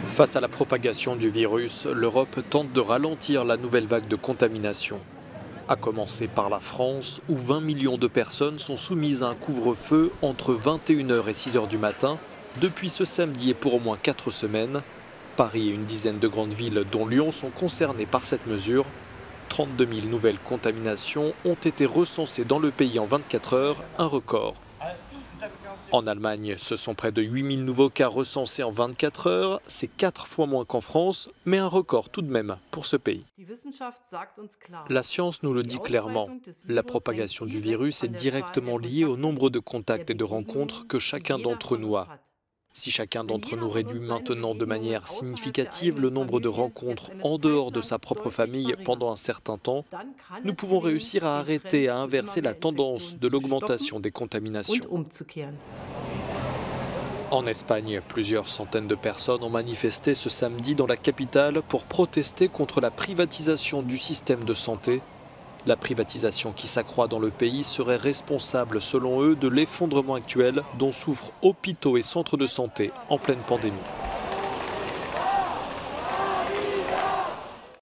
Face à la propagation du virus, l'Europe tente de ralentir la nouvelle vague de contamination. À commencer par la France, où 20 millions de personnes sont soumises à un couvre-feu entre 21 h et 6 h du matin, depuis ce samedi et pour au moins 4 semaines. Paris et une dizaine de grandes villes, dont Lyon, sont concernées par cette mesure. 32 000 nouvelles contaminations ont été recensées dans le pays en 24 heures, un record. En Allemagne, ce sont près de 8 000 nouveaux cas recensés en 24 heures. C'est 4 fois moins qu'en France, mais un record tout de même pour ce pays. La science nous le dit clairement. La propagation du virus est directement liée au nombre de contacts et de rencontres que chacun d'entre nous a. Si chacun d'entre nous réduit maintenant de manière significative le nombre de rencontres en dehors de sa propre famille pendant un certain temps, nous pouvons réussir à arrêter et à inverser la tendance de l'augmentation des contaminations. En Espagne, plusieurs centaines de personnes ont manifesté ce samedi dans la capitale pour protester contre la privatisation du système de santé. La privatisation qui s'accroît dans le pays serait responsable, selon eux, de l'effondrement actuel dont souffrent hôpitaux et centres de santé en pleine pandémie.